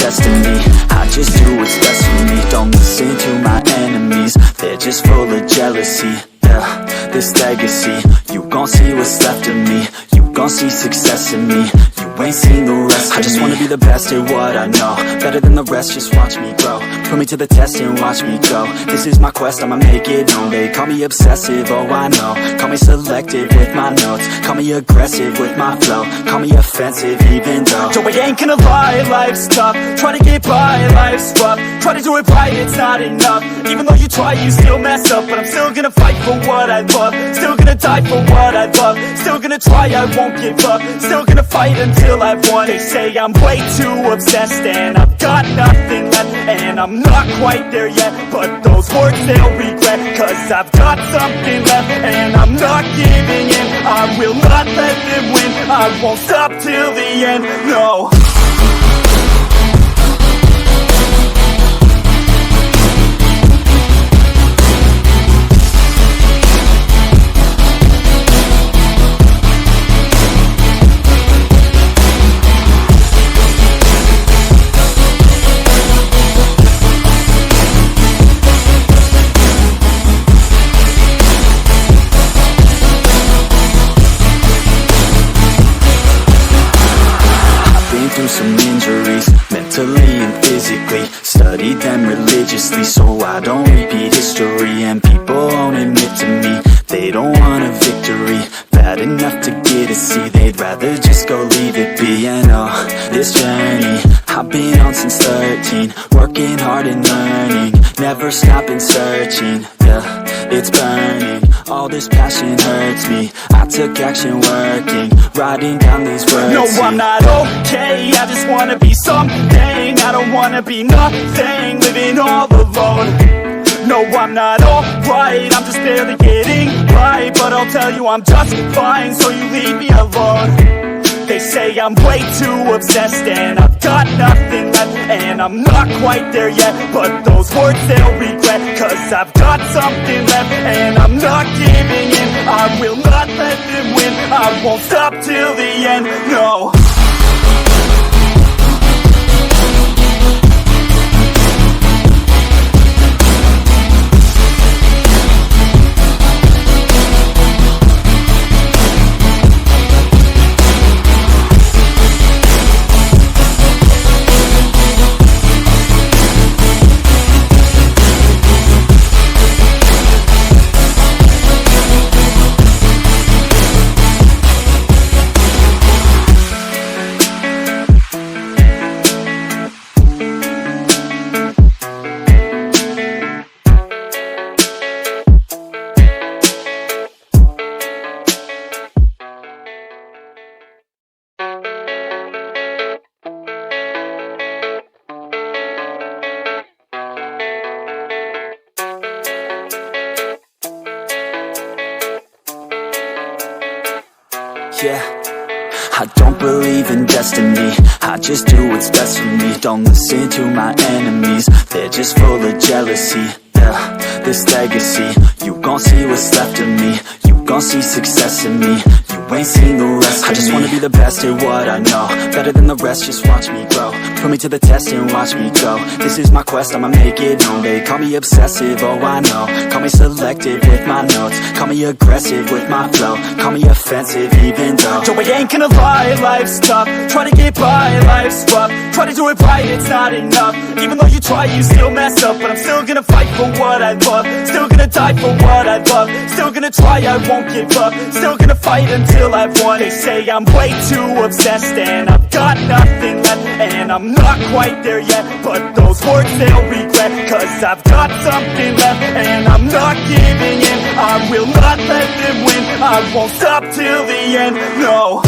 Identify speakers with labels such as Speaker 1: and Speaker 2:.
Speaker 1: testing me. I just do what's best for me. Don't listen to my enemies, they're just full of jealousy. Yeah, this legacy, you gon' see what's left of me. You gon' see success in me, you ain't seen the rest of me. I just wanna be the best at what I know, better than the rest, just watch me grow. Put me to the test and watch me go. This is my quest, I'ma make it known. They call me obsessive, oh I know. Call me selective with my notes, call me aggressive with my flow, call me offensive even though Joe, I ain't gonna lie, life's tough. Try to get by, life's rough. Try to do it right, it's not enough. Even though you try, you still mess up. But I'm still gonna fight for what I love, still gonna die for what I love, still gonna try, I won't give up, still gonna fight until I've won. They say I'm way too obsessed and I've got nothing left, and I'm not quite there yet, but those words they'll regret, cause I've got something left and I'm not giving in. I will not let them win, I won't stop till the end, no. Through some injuries, mentally and physically, studied them religiously so I don't repeat history. And people won't admit to me they don't want a victory bad enough to get a C, they'd rather just go leave it be. And oh, this journey I've been on since 13, working hard and learning, never stopping searching. Yeah, it's burning, all this passion hurts me. I took action working, writing down these words. No, I'm not okay, I just wanna be something. I don't wanna be nothing, living all alone. No, I'm not alright, I'm just barely getting by, but I'll tell you I'm just fine, so you leave me alone. They say I'm way too obsessed and I've got nothing left, and I'm not quite there yet, but those words they'll regret, cause I've got something left and I'm not giving in. I will not let them win, I won't stop till the end, no. Yeah, I don't believe in destiny, I just do what's best for me. Don't listen to my enemies, they're just full of jealousy. Yeah, this legacy, you gon' see what's left of me. You gon' see success in me, you ain't seen the rest of me. I just wanna be the best at what I know, better than the rest, just watch me grow. Put me to the test and watch me go. This is my quest, I'ma make it known. They call me obsessive, oh I know. Call me selective with my notes, call me aggressive with my flow, call me offensive even though Joe, I ain't gonna lie, life's tough. Try to get by, life's rough. Try to do it right, it's not enough. Even though you try, you still mess up. But I'm still gonna fight for what I love, still gonna die for what I love, still gonna try, I won't give up, still gonna fight until I've won. They say I'm way too obsessed and I've got nothing left, and I'm not quite there yet, but those words they'll regret, cause I've got something left and I'm not giving in. I will not let them win, I won't stop till the end, no.